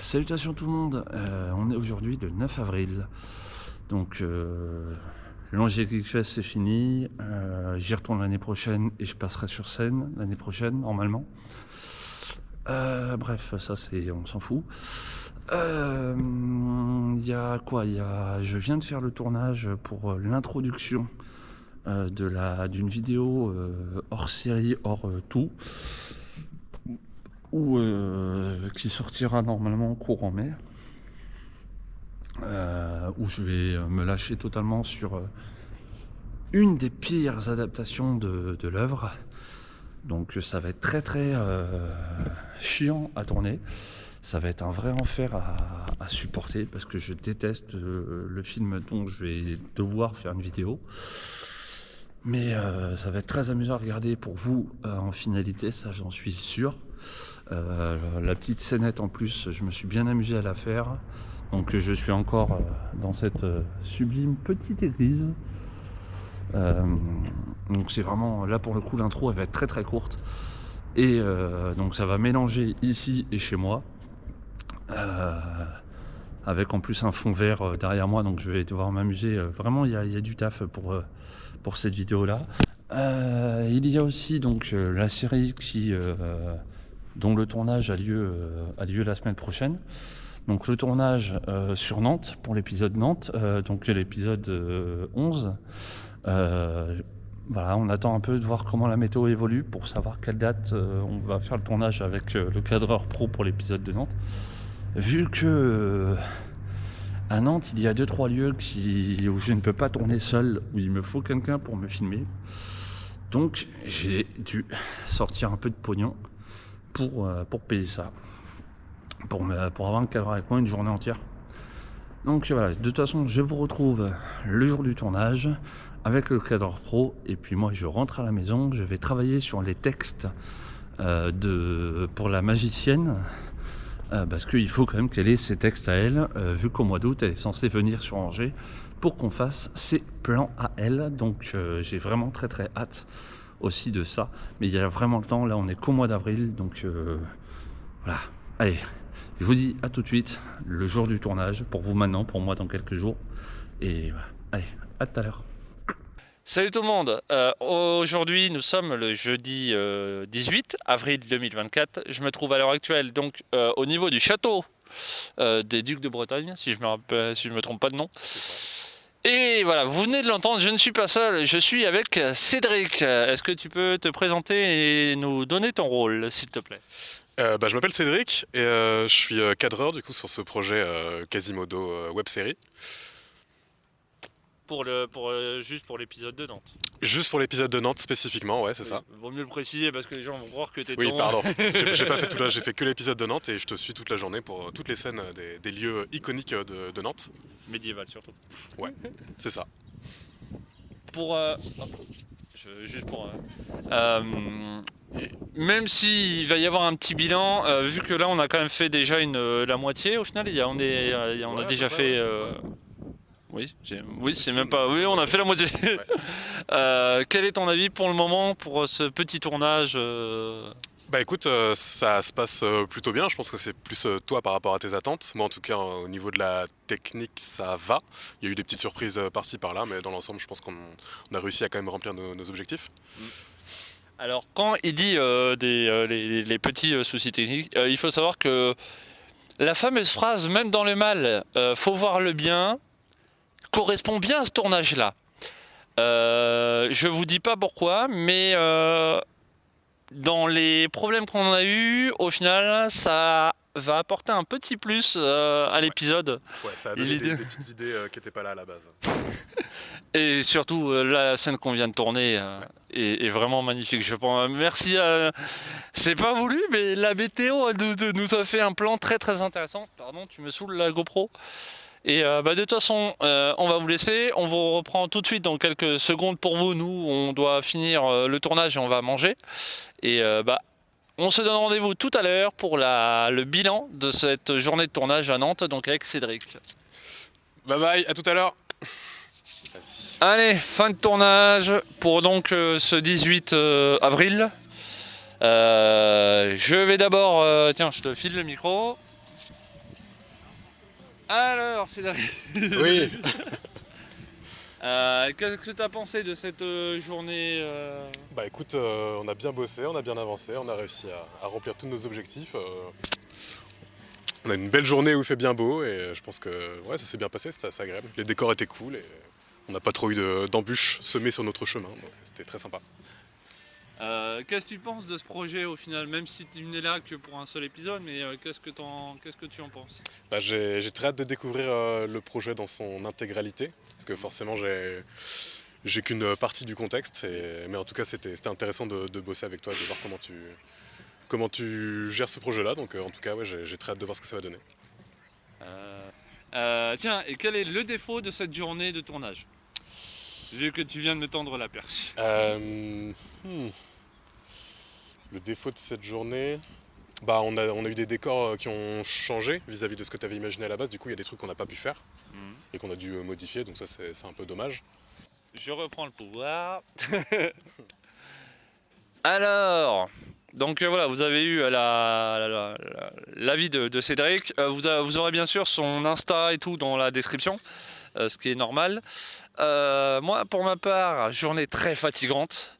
Salutations tout le monde, on est aujourd'hui le 9 avril, donc Longevity Fest c'est fini, j'y retourne l'année prochaine et je passerai sur scène l'année prochaine normalement. Bref, ça c'est, on s'en fout. Il y a quoi, je viens de faire le tournage pour l'introduction d'une vidéo hors série, hors tout, qui sortira normalement courant mai, où je vais me lâcher totalement sur une des pires adaptations de l'œuvre. Donc ça va être très très chiant à tourner. Ça va être un vrai enfer à supporter parce que je déteste le film dont je vais devoir faire une vidéo. Mais ça va être très amusant à regarder pour vous en finalité, ça j'en suis sûr. La petite scénette en plus, je me suis bien amusé à la faire. Donc je suis encore dans cette sublime petite église. Donc c'est vraiment, là pour le coup l'intro elle va être très très courte. Et donc ça va mélanger ici et chez moi. Avec en plus un fond vert derrière moi, donc je vais devoir m'amuser. Vraiment il y a du taf pour cette vidéo là. Il y a aussi donc la série dont le tournage a lieu la semaine prochaine. Donc le tournage sur Nantes pour l'épisode Nantes, donc l'épisode 11. Voilà, on attend un peu de voir comment la météo évolue pour savoir quelle date on va faire le tournage avec le cadreur pro pour l'épisode de Nantes. Vu que à Nantes, il y a 2-3 lieux où je ne peux pas tourner seul, où il me faut quelqu'un pour me filmer. Donc j'ai dû sortir un peu de pognon pour payer ça, pour avoir un cadreur avec moi une journée entière. Donc voilà, de toute façon, je vous retrouve le jour du tournage avec le cadreur pro, et puis moi je rentre à la maison, je vais travailler sur les textes pour la magicienne. Parce qu'il faut quand même qu'elle ait ses textes à elle, vu qu'au mois d'août elle est censée venir sur Angers pour qu'on fasse ses plans à elle. Donc j'ai vraiment très très hâte aussi de ça. Mais il y a vraiment le temps, là on est qu'au mois d'avril, donc voilà. Allez, je vous dis à tout de suite, le jour du tournage, pour vous maintenant, pour moi dans quelques jours. Et voilà, allez, à tout à l'heure. Salut tout le monde, aujourd'hui nous sommes le jeudi 18 avril 2024. Je me trouve à l'heure actuelle donc au niveau du château des Ducs de Bretagne, si je me trompe pas de nom. Et voilà, vous venez de l'entendre, je ne suis pas seul, je suis avec Cédric. Est-ce que tu peux te présenter et nous donner ton rôle, s'il te plaît? Je m'appelle Cédric et je suis cadreur du coup sur ce projet Quasimodo web série. Juste pour l'épisode de Nantes. Juste pour l'épisode de Nantes spécifiquement, ouais, c'est ça. Vaut mieux le préciser parce que les gens vont croire que t'es Oui, pardon, j'ai pas fait tout là, j'ai fait que l'épisode de Nantes et je te suis toute la journée pour toutes les scènes des lieux iconiques de Nantes. Médiéval surtout. Ouais, c'est ça. Même s'il va y avoir un petit bilan, vu que là on a quand même fait déjà la moitié au final, on a déjà fait. Oui, c'est même pas. Oui, on a fait la moitié. Ouais. Quel est ton avis pour le moment pour ce petit tournage Bah écoute, ça se passe plutôt bien, je pense que c'est plus toi par rapport à tes attentes. Moi en tout cas au niveau de la technique ça va. Il y a eu des petites surprises par-ci par-là, mais dans l'ensemble je pense qu'on a réussi à quand même remplir nos objectifs. Alors quand il dit les petits soucis techniques, il faut savoir que la fameuse phrase même dans le mal, faut voir le bien, correspond bien à ce tournage-là. Je vous dis pas pourquoi, mais dans les problèmes qu'on a eu, au final, ça va apporter un petit plus à l'épisode. Ouais, ça a donné des petites idées qui n'étaient pas là à la base. Et surtout, la scène qu'on vient de tourner est vraiment magnifique. Je pense. Merci. C'est pas voulu, mais la météo nous a fait un plan très très intéressant. Pardon, tu me saoules la GoPro. Et de toute façon, on va vous laisser. On vous reprend tout de suite dans quelques secondes pour vous. Nous, on doit finir le tournage et on va manger. Et on se donne rendez-vous tout à l'heure pour le bilan de cette journée de tournage à Nantes, donc avec Cédric. Bye bye, à tout à l'heure. Allez, fin de tournage pour donc ce 18 avril. Je vais d'abord... tiens, je te file le micro. Alors, Cédric, Oui, qu'est-ce que tu as pensé de cette journée bah écoute, on a bien bossé, on a bien avancé, on a réussi à remplir tous nos objectifs. On a une belle journée où il fait bien beau et je pense que ouais, ça s'est bien passé, c'était assez agréable. Les décors étaient cool et on n'a pas trop eu d'embûches semées sur notre chemin, donc c'était très sympa. Qu'est-ce que tu penses de ce projet au final, même si tu n'es là que pour un seul épisode, mais qu'est-ce que tu en penses? Bah, j'ai très hâte de découvrir le projet dans son intégralité, parce que forcément j'ai qu'une partie du contexte, mais en tout cas c'était intéressant de bosser avec toi et de voir comment tu gères ce projet-là, donc en tout cas ouais, j'ai très hâte de voir ce que ça va donner. Tiens, et quel est le défaut de cette journée de tournage? Vu que tu viens de me tendre la perche. Le défaut de cette journée, bah on a eu des décors qui ont changé vis-à-vis de ce que tu avais imaginé à la base, du coup il y a des trucs qu'on n'a pas pu faire Mhm. et qu'on a dû modifier, donc ça c'est un peu dommage. Je reprends le pouvoir. Alors, donc voilà, vous avez eu l'avis de Cédric. Vous aurez bien sûr son Insta et tout dans la description, ce qui est normal. Moi, pour ma part, journée très fatigante.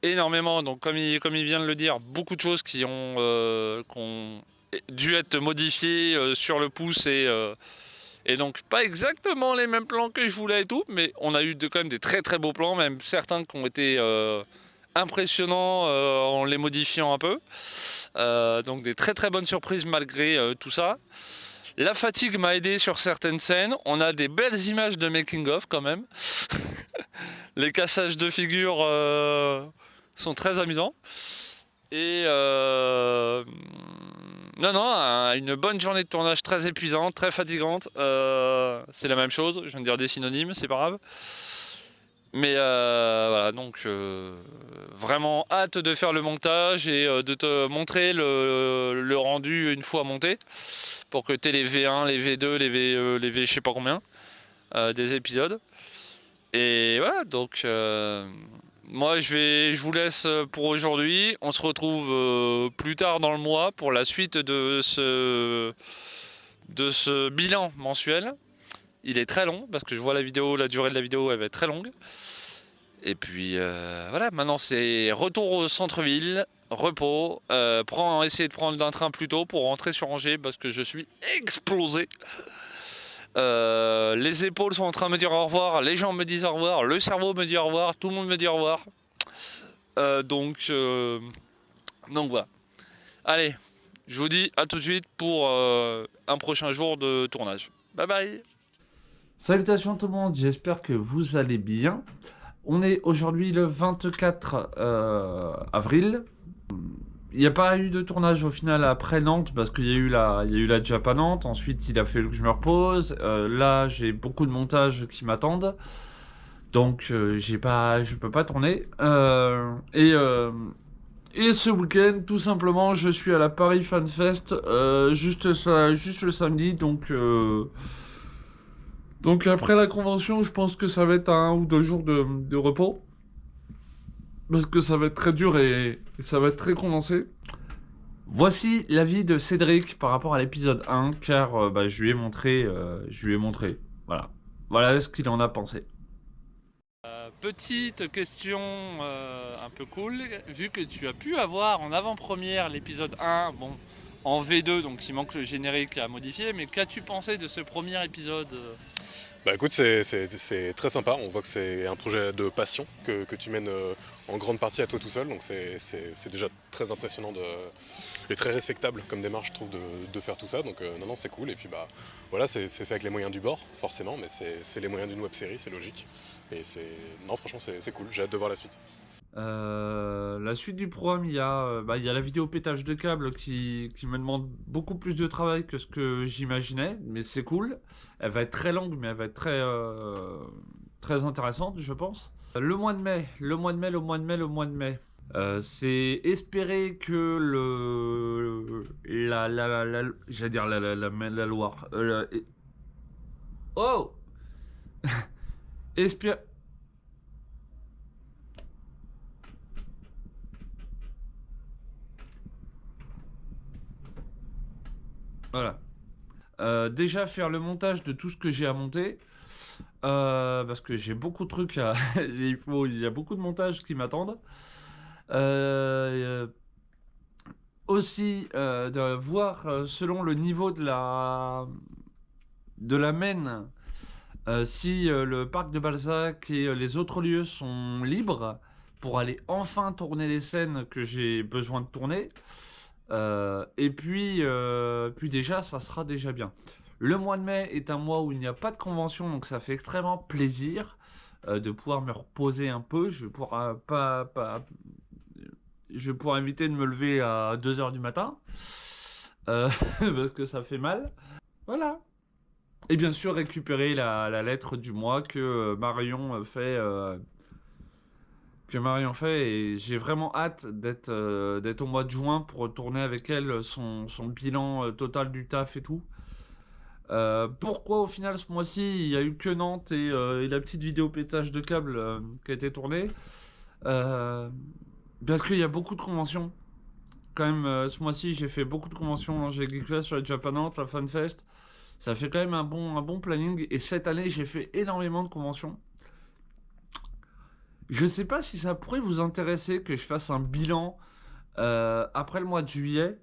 Énormément, donc comme il vient de le dire, beaucoup de choses qui ont dû être modifiées sur le pouce et donc pas exactement les mêmes plans que je voulais et tout, mais on a eu quand même des très très beaux plans, même certains qui ont été impressionnants en les modifiant un peu. Donc des très très bonnes surprises malgré tout ça. La fatigue m'a aidé sur certaines scènes. On a des belles images de making of quand même. Les cassages de figures sont très amusants. Et non, une bonne journée de tournage très épuisante, très fatigante. C'est la même chose, je viens de dire des synonymes, c'est pas grave. Mais voilà, donc vraiment hâte de faire le montage et de te montrer le rendu une fois monté. Pour que tu aies les V1, les V2, les V je sais pas combien des épisodes. Et voilà, donc moi je vous laisse pour aujourd'hui. On se retrouve plus tard dans le mois pour la suite de ce bilan mensuel. Il est très long parce que je vois la durée de la vidéo elle va être très longue. Et puis voilà, maintenant c'est retour au centre-ville, repos, essayer de prendre un train plus tôt pour rentrer sur Angers parce que je suis explosé. Les épaules sont en train de me dire au revoir, les jambes me disent au revoir, le cerveau me dit au revoir, tout le monde me dit au revoir. Donc voilà. Allez, je vous dis à tout de suite pour un prochain jour de tournage. Bye bye. Salutations tout le monde, j'espère que vous allez bien. On est aujourd'hui le 24 avril. Il n'y a pas eu de tournage au final après Nantes parce qu'il y a eu la Jap à Nantes. Ensuite, il a fallu que je me repose. Là, j'ai beaucoup de montages qui m'attendent. Donc, je peux pas tourner. Et ce week-end, tout simplement, je suis à la Paris Fan Fest juste le samedi. Donc après la convention, je pense que ça va être 1 ou 2 jours de repos. Parce que ça va être très dur et ça va être très condensé. Voici l'avis de Cédric par rapport à l'épisode 1, car je lui ai montré. Voilà. Voilà ce qu'il en a pensé. Petite question un peu cool, vu que tu as pu avoir en avant-première l'épisode 1, bon, en V2, donc il manque le générique à modifier, mais qu'as-tu pensé de ce premier épisode Bah écoute, c'est très sympa, on voit que c'est un projet de passion que tu mènes en grande partie à toi tout seul, donc c'est déjà très impressionnant et très respectable comme démarche je trouve de faire tout ça, donc non c'est cool, et puis bah voilà, c'est fait avec les moyens du bord forcément, mais c'est les moyens d'une web série, c'est logique, et non franchement c'est cool, j'ai hâte de voir la suite. La suite du programme, il y a la vidéo pétage de câble qui me demande beaucoup plus de travail que ce que j'imaginais, mais c'est cool. Elle va être très longue, mais elle va être très intéressante, je pense. Le mois de mai. C'est espérer que j'allais dire la Loire. Oh Espérer. Voilà. Déjà faire le montage de tout ce que j'ai à monter. Parce que j'ai beaucoup de trucs à... il y a beaucoup de montages qui m'attendent. Aussi, de voir selon le niveau de la Maine, si le parc de Balzac et les autres lieux sont libres pour aller enfin tourner les scènes que j'ai besoin de tourner. Et puis déjà, ça sera déjà bien. Le mois de mai est un mois où il n'y a pas de convention, donc ça fait extrêmement plaisir de pouvoir me reposer un peu. Je vais pouvoir je vais pouvoir éviter de me lever à 2h du matin parce que ça fait mal. Voilà. Et bien sûr récupérer la lettre du mois que Marion fait. Et j'ai vraiment hâte d'être au mois de juin pour retourner avec elle son bilan total du taf et tout. Pourquoi au final ce mois-ci il n'y a eu que Nantes et la petite vidéo pétage de câble qui a été tournée, parce qu'il y a beaucoup de conventions. Quand même, ce mois-ci j'ai fait beaucoup de conventions. J'ai Geekfest, sur le Japan Nantes, la FanFest. Ça fait quand même un bon planning. Et cette année j'ai fait énormément de conventions. Je sais pas si ça pourrait vous intéresser que je fasse un bilan après le mois de juillet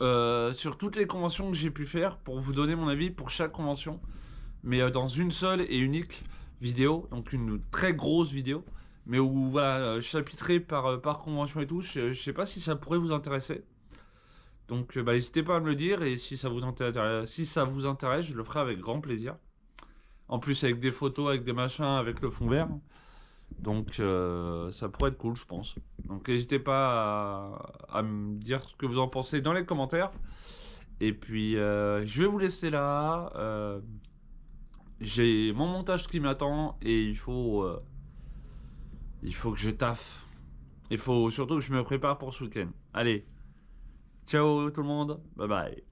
sur toutes les conventions que j'ai pu faire pour vous donner mon avis pour chaque convention, mais dans une seule et unique vidéo, donc une très grosse vidéo, mais où voilà, chapitré par convention et tout. Je sais pas si ça pourrait vous intéresser. Donc n'hésitez pas à me le dire, et si ça vous intéresse, je le ferai avec grand plaisir. En plus avec des photos, avec des machins, avec le fond vert. Donc ça pourrait être cool, je pense. Donc n'hésitez pas à me dire ce que vous en pensez dans les commentaires. Et puis je vais vous laisser là. J'ai mon montage qui m'attend et il faut que je taffe. Il faut surtout que je me prépare pour ce week-end. Allez, ciao tout le monde, bye bye.